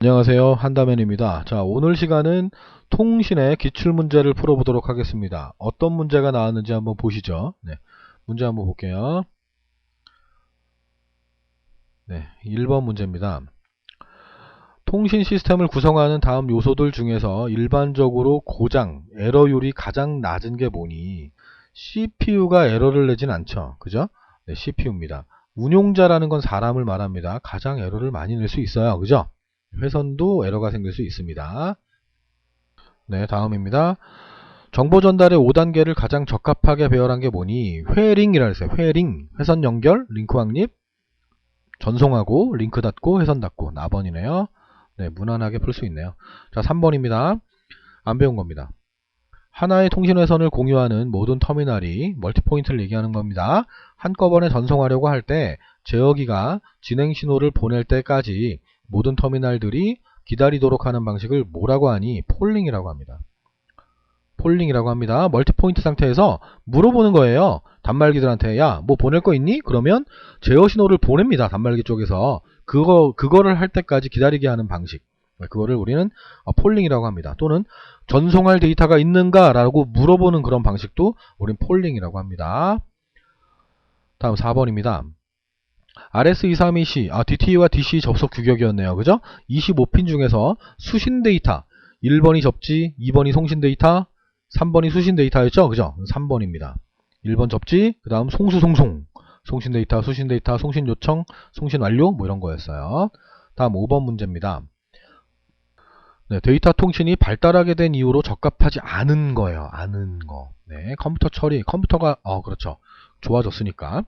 안녕하세요. 한다맨입니다. 자, 오늘 시간은 통신의 기출문제를 풀어보도록 하겠습니다. 어떤 문제가 나왔는지 한번 보시죠. 네, 문제 한번 볼게요. 네, 1번 문제입니다. 통신 시스템을 구성하는 다음 요소들 중에서 일반적으로 고장, 에러율이 가장 낮은 게 뭐니? CPU가 에러를 내진 않죠. 그죠? 네, CPU입니다. 운용자라는 건 사람을 말합니다. 가장 에러를 많이 낼 수 있어요. 그죠? 회선도 에러가 생길 수 있습니다. 네, 다음입니다. 정보 전달의 5단계를 가장 적합하게 배열한 게 뭐니? 회링이라 했어요. 회링, 회선 연결, 링크 확립, 전송하고, 링크 닫고, 회선 닫고. 4번이네요. 네, 무난하게 풀 수 있네요. 자, 3번입니다. 안 배운 겁니다. 하나의 통신회선을 공유하는 모든 터미널이 멀티포인트를 얘기하는 겁니다. 한꺼번에 전송하려고 할 때 제어기가 진행 신호를 보낼 때까지 모든 터미널들이 기다리도록 하는 방식을 뭐라고 하니? 폴링이라고 합니다. 폴링이라고 합니다. 멀티포인트 상태에서 물어보는 거예요. 단말기들한테 야, 뭐 보낼 거 있니? 그러면 제어 신호를 보냅니다. 단말기 쪽에서 그거를 할 때까지 기다리게 하는 방식. 그거를 우리는 폴링이라고 합니다. 또는 전송할 데이터가 있는가? 라고 물어보는 그런 방식도 우린 폴링이라고 합니다. 다음 4번입니다. RS232C, DT와 DC 접속 규격이었네요. 그죠? 25핀 중에서 수신 데이터, 1번이 접지, 2번이 송신 데이터, 3번이 수신 데이터였죠? 그죠? 3번입니다. 1번 접지, 그 다음 송수송송, 송신 데이터, 수신 데이터, 송신 요청, 송신 완료, 뭐 이런 거였어요. 다음 5번 문제입니다. 네, 데이터 통신이 발달하게 된 이후로 적합하지 않은 거예요. 않은 거. 네, 컴퓨터 처리, 컴퓨터가, 그렇죠. 좋아졌으니까.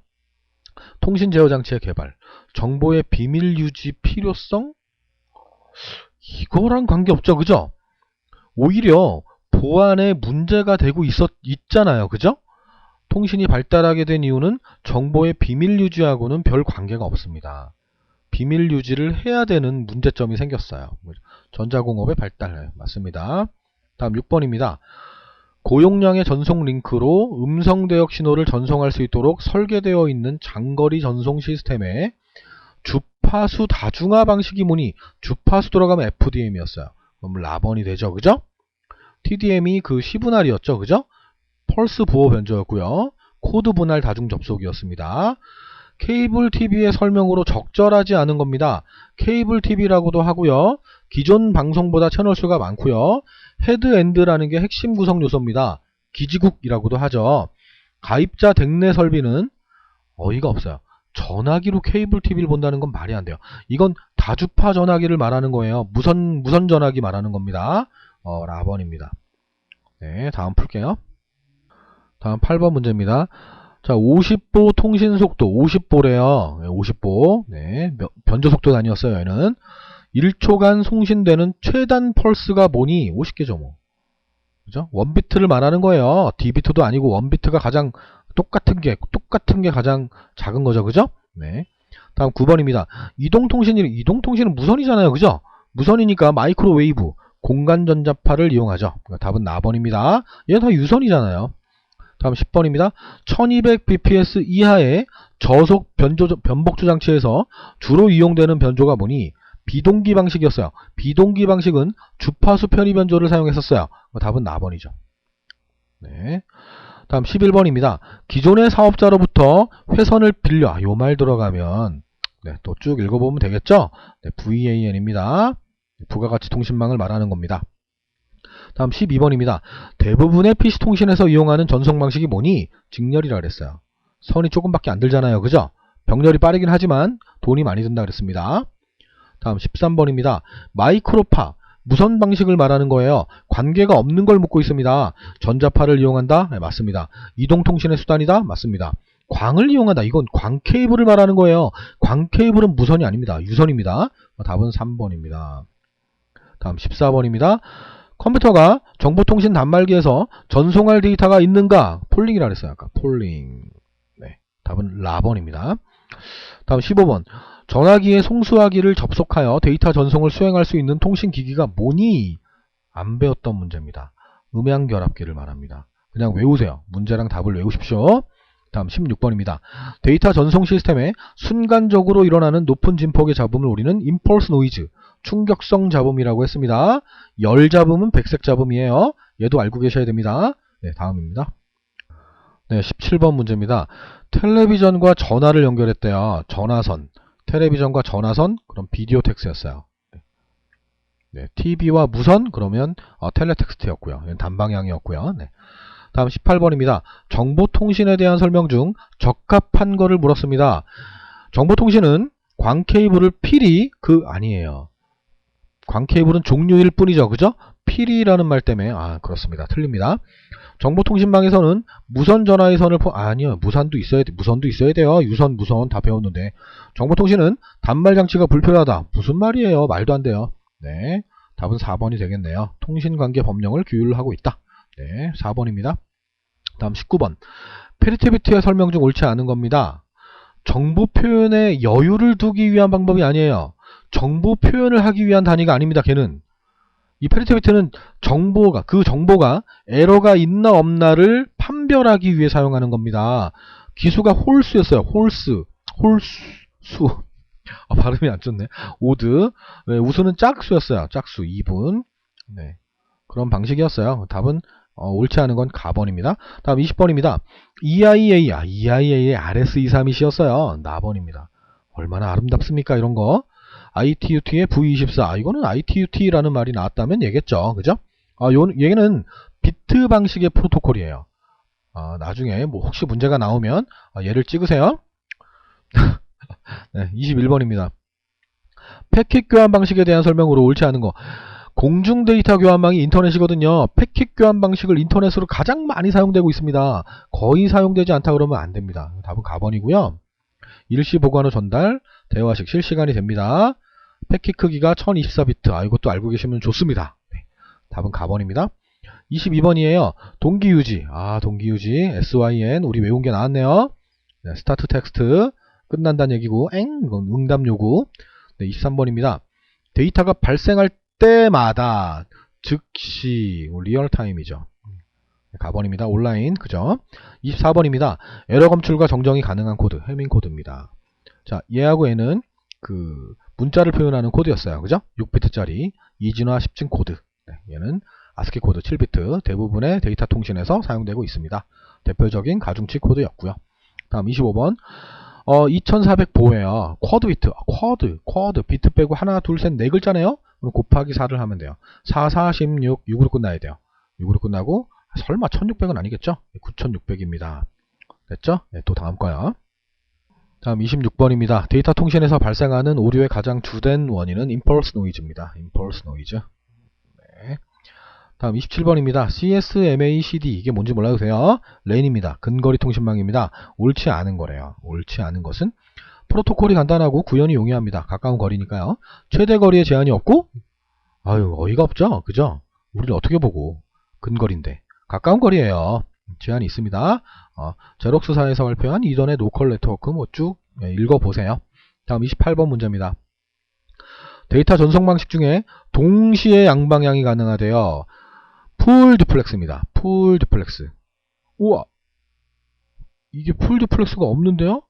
통신 제어 장치의 개발, 정보의 비밀 유지 필요성? 이거랑 관계없죠. 그죠? 오히려 보안에 문제가 되고 있잖아요. 그죠? 통신이 발달하게 된 이유는 정보의 비밀 유지하고는 별 관계가 없습니다. 비밀 유지를 해야 되는 문제점이 생겼어요. 전자공업의 발달. 맞습니다. 다음 6번입니다. 고용량의 전송 링크로 음성 대역 신호를 전송할 수 있도록 설계되어 있는 장거리 전송 시스템의 주파수 다중화 방식이 뭐니? 주파수 들어가면 FDM이었어요. 그럼 라번이 되죠. 그죠? TDM이 그 시분할이었죠. 그죠? 펄스 부호 변조였고요. 코드 분할 다중 접속이었습니다. 케이블 TV의 설명으로 적절하지 않은 겁니다. 케이블 TV라고도 하고요. 기존 방송보다 채널 수가 많고요. 헤드엔드라는 게 핵심 구성 요소입니다. 기지국이라고도 하죠. 가입자 댁내 설비는 어이가 없어요. 전화기로 케이블 TV를 본다는 건 말이 안 돼요. 이건 다주파 전화기를 말하는 거예요. 무선 전화기 말하는 겁니다. 라번입니다. 네, 다음 풀게요. 다음 8번 문제입니다. 자, 50보 통신 속도 50보래요. 50보. 네, 변조 속도 단위였어요. 얘는 1초간 송신되는 최단 펄스가 뭐니? 50개죠, 뭐. 그죠? 원비트를 말하는 거예요. D비트도 아니고 원비트가 가장 똑같은 게 가장 작은 거죠. 그죠? 네. 다음 9번입니다. 이동통신은 무선이잖아요. 그죠? 무선이니까 마이크로웨이브, 공간전자파를 이용하죠. 답은 4번입니다. 얘는 다 유선이잖아요. 다음 10번입니다. 1200bps 이하의 저속 변복조 장치에서 주로 이용되는 변조가 뭐니? 비동기 방식이었어요. 비동기 방식은 주파수 편의 변조를 사용했었어요. 답은 4번이죠. 네. 다음 11번입니다. 기존의 사업자로부터 회선을 빌려, 요 말 들어가면 네, 또 쭉 읽어보면 되겠죠? 네, VAN입니다. 부가가치 통신망을 말하는 겁니다. 다음 12번입니다. 대부분의 PC통신에서 이용하는 전송 방식이 뭐니? 직렬이라 그랬어요. 선이 조금밖에 안 들잖아요. 그죠? 병렬이 빠르긴 하지만 돈이 많이 든다 그랬습니다. 다음 13번입니다. 마이크로파, 무선 방식을 말하는 거예요. 관계가 없는 걸 묻고 있습니다. 전자파를 이용한다? 네, 맞습니다. 이동통신의 수단이다? 맞습니다. 광을 이용한다. 이건 광 케이블을 말하는 거예요. 광 케이블은 무선이 아닙니다. 유선입니다. 답은 3번입니다. 다음 14번입니다. 컴퓨터가 정보통신 단말기에서 전송할 데이터가 있는가? 폴링이라 그랬어요. 아까 폴링. 네, 답은 라번입니다. 다음 15번. 전화기에 송수화기를 접속하여 데이터 전송을 수행할 수 있는 통신기기가 뭐니? 안 배웠던 문제입니다. 음향결합기를 말합니다. 그냥 외우세요. 문제랑 답을 외우십시오. 다음 16번입니다. 데이터 전송 시스템에 순간적으로 일어나는 높은 진폭의 잡음을 우리는 임펄스 노이즈, 충격성 잡음이라고 했습니다. 열 잡음은 백색 잡음이에요. 얘도 알고 계셔야 됩니다. 네, 다음입니다. 네, 17번 문제입니다. 텔레비전과 전화를 연결했대요. 전화선. 텔레비전과 전화선, 그럼 비디오 텍스였어요. 네, TV와 무선, 그러면 텔레텍스트였고요. 단방향이었고요. 네. 다음 18번입니다. 정보통신에 대한 설명 중 적합한 거를 물었습니다. 정보통신은 광케이블을 필히 아니에요. 광케이블은 종류일 뿐이죠. 그죠? 필히라는 말 때문에 그렇습니다. 틀립니다. 정보통신망에서는 무선 전화의 선을 아니요. 무선도 있어야 돼요. 유선, 무선 다 배웠는데. 정보통신은 단말 장치가 불필요하다. 무슨 말이에요? 말도 안 돼요. 네. 답은 4번이 되겠네요. 통신관계 법령을 규율하고 있다. 네. 4번입니다. 다음 19번. 페리티비티의 설명 중 옳지 않은 겁니다. 정보 표현에 여유를 두기 위한 방법이 아니에요. 정보 표현을 하기 위한 단위가 아닙니다. 걔는. 이 페리티비티는 그 정보가 에러가 있나 없나를 판별하기 위해 사용하는 겁니다. 기수가 홀수였어요. 홀수. 발음이 안 좋네. 오드. 네, 우수는 짝수였어요. 짝수 2분. 네. 그런 방식이었어요. 답은 옳지 않은 건 가번입니다. 다음 20번입니다. EIA의 RS232C였어요. 나번입니다. 얼마나 아름답습니까? 이런 거. ITUT의 V24. 이거는 ITUT라는 말이 나왔다면 얘겠죠. 그죠? 얘는 비트 방식의 프로토콜이에요. 나중에 혹시 문제가 나오면 얘를 찍으세요. 네, 21번입니다. 패킷 교환 방식에 대한 설명으로 옳지 않은 거. 공중 데이터 교환망이 인터넷이거든요. 패킷 교환 방식을 인터넷으로 가장 많이 사용되고 있습니다. 거의 사용되지 않다 그러면 안 됩니다. 답은 가번이고요. 일시 보관 후 전달, 대화식 실시간이 됩니다. 패킷 크기가 1024비트. 이것도 알고 계시면 좋습니다. 네, 답은 가번입니다. 22번이에요. 동기유지. 동기유지. SYN. 우리 외운 게 나왔네요. 네, 스타트 텍스트. 끝난다는 얘기고, 이건 응답 요구. 네, 23번입니다. 데이터가 발생할 때마다 즉시 리얼타임이죠. 가번입니다. 온라인. 그죠? 24번입니다. 에러 검출과 정정이 가능한 코드. 해밍 코드입니다. 자, 얘하고 얘는 문자를 표현하는 코드였어요. 그죠? 6비트짜리 이진화 10층 코드. 네, 얘는 아스키 코드 7비트. 대부분의 데이터 통신에서 사용되고 있습니다. 대표적인 가중치 코드였고요. 다음 25번. 2400 보호예요. 쿼드 비트. 쿼드. 비트 빼고 하나, 둘, 셋, 네 글자네요? 그럼 곱하기 4를 하면 돼요. 4, 4, 16, 6으로 끝나야 돼요. 6으로 끝나고, 설마 1600은 아니겠죠? 9600입니다. 됐죠? 네, 또 다음 거야. 다음 26번입니다. 데이터 통신에서 발생하는 오류의 가장 주된 원인은 임펄스 노이즈입니다. 임펄스 노이즈. 네. 다음 27번입니다. CSMACD. 이게 뭔지 몰라도 돼요. 랜입니다. 근거리 통신망입니다. 옳지 않은 거래요. 옳지 않은 것은 프로토콜이 간단하고 구현이 용이합니다. 가까운 거리니까요. 최대 거리에 제한이 없고 어이가 없죠. 그죠? 우리를 어떻게 보고 근거리인데 가까운 거리예요. 제한이 있습니다. 제록스사에서 발표한 이전의 로컬 네트워크 쭉 읽어보세요. 다음 28번 문제입니다. 데이터 전송 방식 중에 동시에 양방향이 가능하대요. 풀 듀플렉스입니다. 풀 듀플렉스. 우와, 이게 풀 듀플렉스가 없는데요?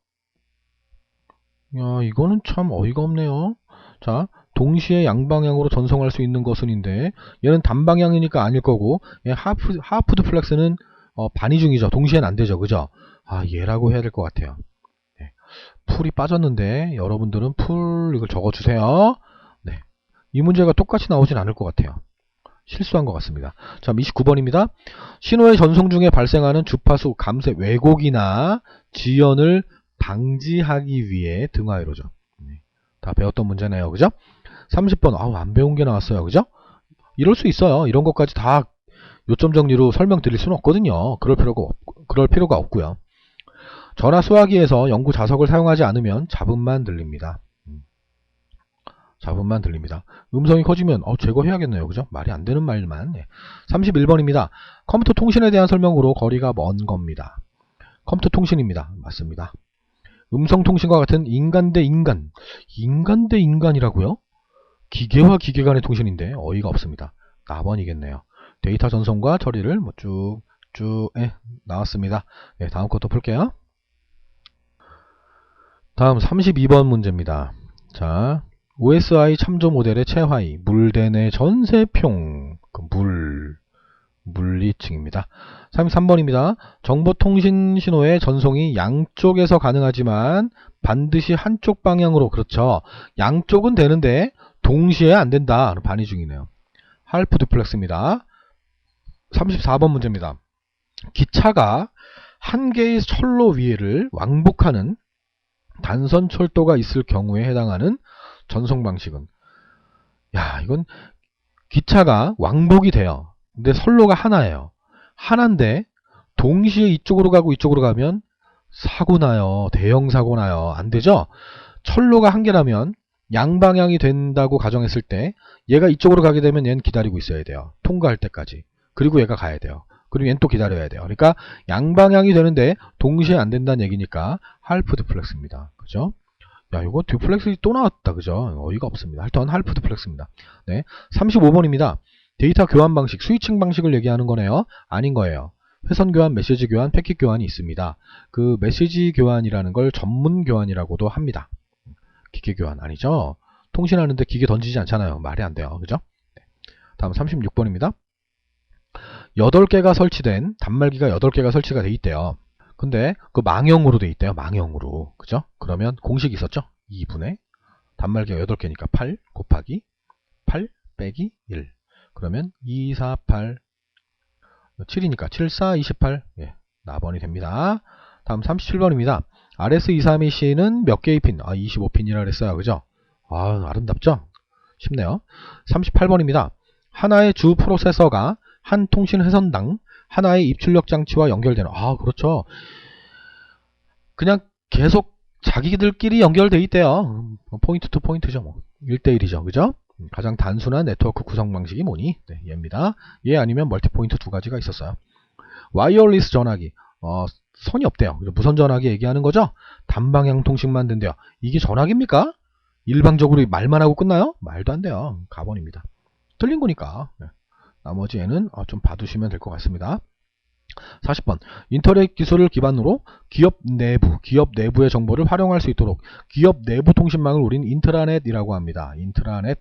야, 이거는 참 어이가 없네요. 자, 동시에 양방향으로 전송할 수 있는 것은인데 얘는 단방향이니까 아닐 거고, 얘 하프 듀플렉스는 반이중이죠. 동시에는 안 되죠. 그죠? 얘라고 해야 될 것 같아요. 네. 풀이 빠졌는데 여러분들은 풀 이걸 적어주세요. 네. 이 문제가 똑같이 나오진 않을 것 같아요. 실수한 것 같습니다. 자, 29번입니다. 신호의 전송 중에 발생하는 주파수 감쇄 왜곡이나 지연을 방지하기 위해 등하회로죠. 다 배웠던 문제네요. 그죠? 30번. 안 배운 게 나왔어요. 그죠? 이럴 수 있어요. 이런 것까지 다 요점 정리로 설명드릴 수는 없거든요. 그럴 필요가 없고요. 전화 수화기에서 연구 자석을 사용하지 않으면 잡음만 들립니다. 잡음만 들립니다. 음성이 커지면 제거해야겠네요. 그죠? 말이 안 되는 말만. 31번입니다. 컴퓨터 통신에 대한 설명으로 거리가 먼 겁니다. 컴퓨터 통신입니다. 맞습니다. 음성 통신과 같은 인간 대 인간. 인간 대 인간이라고요? 기계와 기계 간의 통신인데 어이가 없습니다. 나번이겠네요. 데이터 전송과 처리를 쭉 나왔습니다. 네, 다음 것도 풀게요. 다음 32번 문제입니다. 자, OSI 참조 모델의 최하위, 물대내 전세평, 물리층입니다. 33번입니다. 정보통신 신호의 전송이 양쪽에서 가능하지만 반드시 한쪽 방향으로, 그렇죠. 양쪽은 되는데 동시에 안 된다. 반의 중이네요. 할프 듀플렉스입니다. 34번 문제입니다. 기차가 한 개의 철로 위를 왕복하는 단선 철도가 있을 경우에 해당하는 전송 방식은, 이건 기차가 왕복이 돼요. 근데 선로가 하나예요. 하나인데 동시에 이쪽으로 가고 이쪽으로 가면 사고 나요. 대형 사고 나요. 안 되죠? 철로가 한 개라면 양방향이 된다고 가정했을 때 얘가 이쪽으로 가게 되면 얘는 기다리고 있어야 돼요. 통과할 때까지. 그리고 얘가 가야 돼요. 그리고 얘는 또 기다려야 돼요. 그러니까 양방향이 되는데 동시에 안 된다는 얘기니까 할프 듀플렉스입니다. 그죠? 이거 듀플렉스 또 나왔다. 그죠? 어이가 없습니다. 하여튼 할프 듀플렉스입니다. 네. 35번입니다. 데이터 교환 방식, 스위칭 방식을 얘기하는 거네요. 아닌 거예요. 회선 교환, 메시지 교환, 패킷 교환이 있습니다. 그 메시지 교환이라는 걸 전문 교환이라고도 합니다. 기계 교환 아니죠? 통신하는데 기계 던지지 않잖아요. 말이 안 돼요. 그죠? 네. 다음 36번입니다. 8개가 설치된 단말기가 8개가 설치가 돼 있대요. 근데 그 망형으로 돼 있대요. 망형으로. 그죠? 그러면 공식이 있었죠? 2분의 단말기가 8개니까 8 곱하기 8 빼기 1. 그러면 2, 4, 8 7이니까 7, 4, 28. 예, 나번이 됩니다. 다음 37번입니다. RS232C는 몇 개의 핀? 25핀이라 그랬어요. 그죠? 아름답죠? 쉽네요. 38번입니다. 하나의 주 프로세서가 한 통신 회선당 하나의 입출력 장치와 연결되는, 그렇죠. 그냥 계속 자기들끼리 연결돼 있대요. 포인트 투 포인트죠. 뭐 1대1이죠. 그죠? 가장 단순한 네트워크 구성 방식이 뭐니? 네, 얘입니다. 얘 아니면 멀티포인트 두 가지가 있었어요. 와이어리스 전화기. 선이 없대요. 무선 전화기 얘기하는 거죠? 단방향 통신만 된대요. 이게 전화기입니까? 일방적으로 말만 하고 끝나요? 말도 안 돼요. 가번입니다. 틀린 거니까. 네. 나머지 얘는 좀 봐두시면 될 것 같습니다. 40번. 인터넷 기술을 기반으로 기업 내부의 정보를 활용할 수 있도록 기업 내부 통신망을 우린 인트라넷이라고 합니다. 인트라넷.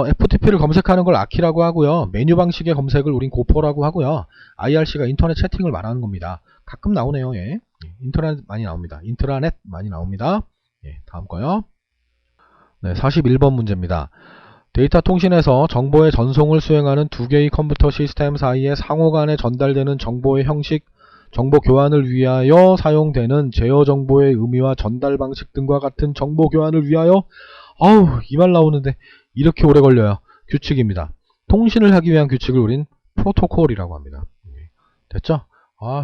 FTP를 검색하는 걸 아키라고 하고요. 메뉴 방식의 검색을 우린 고포라고 하고요. IRC가 인터넷 채팅을 말하는 겁니다. 가끔 나오네요. 예. 인터넷 많이 나옵니다. 인트라넷 많이 나옵니다. 예, 다음 거요. 네, 41번 문제입니다. 데이터 통신에서 정보의 전송을 수행하는 두 개의 컴퓨터 시스템 사이에 상호간에 전달되는 정보의 형식, 정보 교환을 위하여 사용되는 제어 정보의 의미와 전달 방식 등과 같은 정보 교환을 위하여, 이 말 나오는데 이렇게 오래 걸려요. 규칙입니다. 통신을 하기 위한 규칙을 우린 프로토콜이라고 합니다. 됐죠?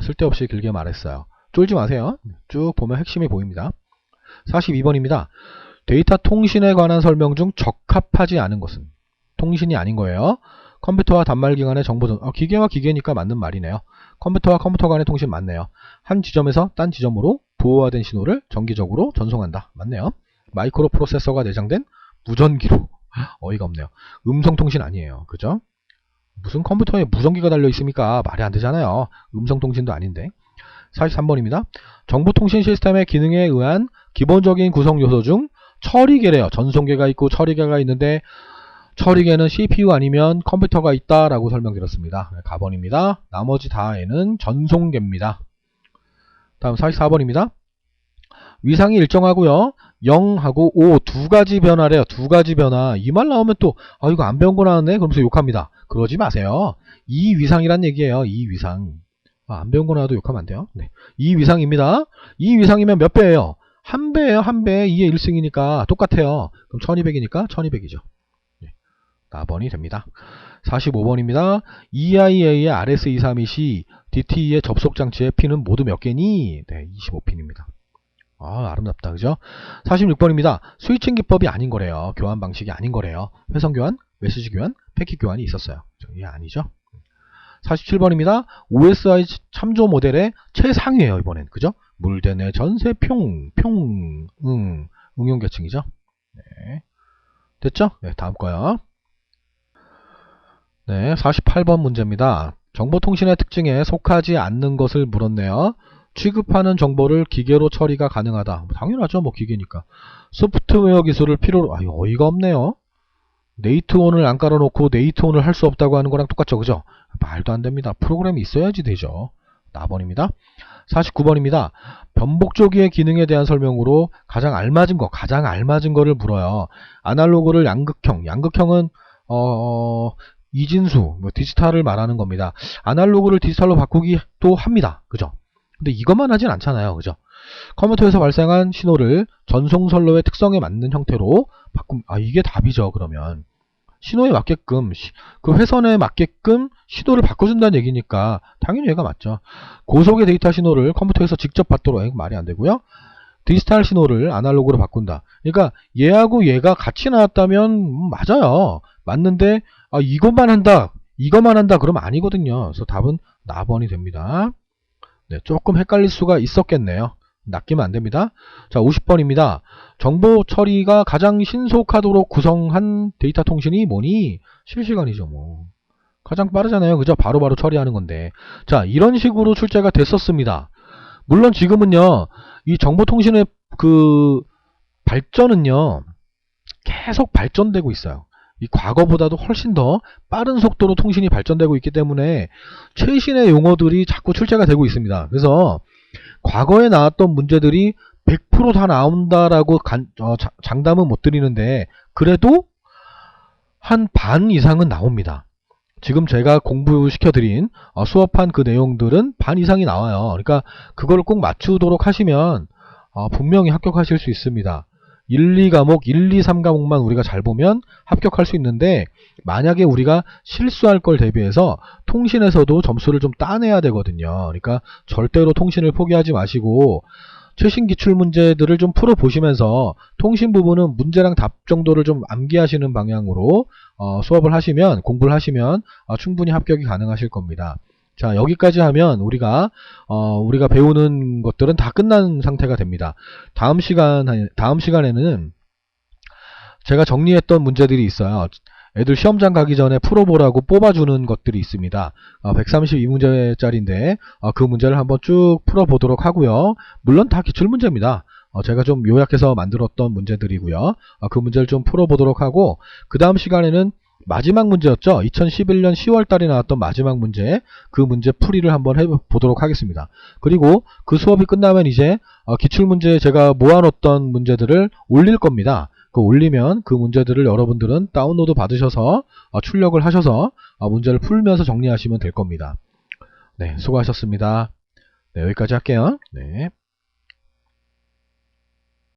쓸데없이 길게 말했어요. 쫄지 마세요. 쭉 보면 핵심이 보입니다. 42번입니다. 데이터 통신에 관한 설명 중 적합하지 않은 것은 통신이 아닌 거예요. 컴퓨터와 단말기 간의 정보 기계와 기계니까 맞는 말이네요. 컴퓨터와 컴퓨터 간의 통신 맞네요. 한 지점에서 딴 지점으로 부호화된 신호를 정기적으로 전송한다. 맞네요. 마이크로 프로세서가 내장된 무전기로. 어이가 없네요. 음성통신 아니에요. 그죠? 무슨 컴퓨터에 무전기가 달려 있습니까? 말이 안 되잖아요. 음성통신도 아닌데. 43번입니다. 정보통신 시스템의 기능에 의한 기본적인 구성 요소 중 처리계래요. 전송계가 있고 처리계가 있는데 처리계는 CPU 아니면 컴퓨터가 있다라고 설명드렸습니다. 가번입니다. 나머지 다에는 전송계입니다. 다음 44번입니다. 위상이 일정하고요. 0하고 5 두 가지 변화래요. 두 가지 변화. 이 말 나오면 또 이거 안 배운 거 나왔네? 그러면서 욕합니다. 그러지 마세요. 이 위상이란 얘기예요. 이 위상. 안 배운 거 나와도 욕하면 안 돼요. 네. 이 위상입니다. 이 위상이면 몇 배예요? 한 배예요. 한 배. 2의 1승이니까 똑같아요. 그럼 1200이니까 1200이죠. 네. 나번이 됩니다. 45번입니다. EIA의 RS232C, DTE의 접속장치의 핀은 모두 몇 개니? 네, 25핀입니다. 아름답다. 그죠? 46번입니다. 스위칭 기법이 아닌 거래요. 교환 방식이 아닌 거래요. 회선 교환, 메시지 교환, 패킷 교환이 있었어요. 이게 아니죠? 47번입니다. OSI 참조 모델의 최상위예요. 이번엔. 그죠? 물대내 전세평, 응용 계층이죠? 네. 됐죠? 네, 다음 거요. 네, 48번 문제입니다. 정보통신의 특징에 속하지 않는 것을 물었네요. 취급하는 정보를 기계로 처리가 가능하다. 당연하죠. 뭐 기계니까. 소프트웨어 기술을 필요로, 어이가 없네요. 네이트온을 안 깔아놓고 네이트온을 할 수 없다고 하는 거랑 똑같죠. 그죠? 말도 안 됩니다. 프로그램이 있어야지 되죠. 4번입니다. 49번입니다. 변복조기의 기능에 대한 설명으로 가장 알맞은 거를 물어요. 아날로그를 양극형은 이진수, 디지털을 말하는 겁니다. 아날로그를 디지털로 바꾸기도 합니다. 그죠? 근데 이것만 하진 않잖아요. 그죠? 컴퓨터에서 발생한 신호를 전송선로의 특성에 맞는 형태로 이게 답이죠. 그러면 신호에 맞게끔 그 회선에 맞게끔 신호를 바꿔준다는 얘기니까 당연히 얘가 맞죠. 고속의 데이터 신호를 컴퓨터에서 직접 받도록 이거 말이 안 되고요. 디지털 신호를 아날로그로 바꾼다. 그러니까 얘하고 얘가 같이 나왔다면 맞아요. 맞는데 이것만 한다 그러면 아니거든요. 그래서 답은 4번이 됩니다. 네, 조금 헷갈릴 수가 있었겠네요. 낚이면 안 됩니다. 자, 50번입니다. 정보 처리가 가장 신속하도록 구성한 데이터 통신이 뭐니? 실시간이죠, 뭐. 가장 빠르잖아요. 그죠? 바로바로 처리하는 건데. 자, 이런 식으로 출제가 됐었습니다. 물론 지금은요, 이 정보통신의 그 발전은요, 계속 발전되고 있어요. 이 과거보다도 훨씬 더 빠른 속도로 통신이 발전되고 있기 때문에 최신의 용어들이 자꾸 출제가 되고 있습니다. 그래서 과거에 나왔던 문제들이 100% 다 나온다라고 장담은 못 드리는데 그래도 한 반 이상은 나옵니다. 지금 제가 공부시켜드린 수업한 그 내용들은 반 이상이 나와요. 그러니까 그걸 꼭 맞추도록 하시면 분명히 합격하실 수 있습니다. 1, 2과목, 1, 2, 3과목만 우리가 잘 보면 합격할 수 있는데 만약에 우리가 실수할 걸 대비해서 통신에서도 점수를 좀 따내야 되거든요. 그러니까 절대로 통신을 포기하지 마시고 최신 기출 문제들을 좀 풀어보시면서 통신 부분은 문제랑 답 정도를 좀 암기하시는 방향으로 수업을 하시면, 공부를 하시면 충분히 합격이 가능하실 겁니다. 자, 여기까지 하면 우리가 배우는 것들은 다 끝난 상태가 됩니다. 다음 시간에는 제가 정리했던 문제들이 있어요. 애들 시험장 가기 전에 풀어보라고 뽑아주는 것들이 있습니다. 132문제짜리인데 그 문제를 한번 쭉 풀어보도록 하고요. 물론 다 기출문제입니다. 제가 좀 요약해서 만들었던 문제들이고요. 그 문제를 좀 풀어보도록 하고 그 다음 시간에는 마지막 문제였죠. 2011년 10월 달에 나왔던 마지막 문제, 그 문제 풀이를 한번 해보도록 하겠습니다. 그리고 그 수업이 끝나면 이제 기출문제 제가 모아놓던 문제들을 올릴 겁니다. 그 올리면 그 문제들을 여러분들은 다운로드 받으셔서 출력을 하셔서 문제를 풀면서 정리하시면 될 겁니다. 네, 수고하셨습니다. 네, 여기까지 할게요. 네.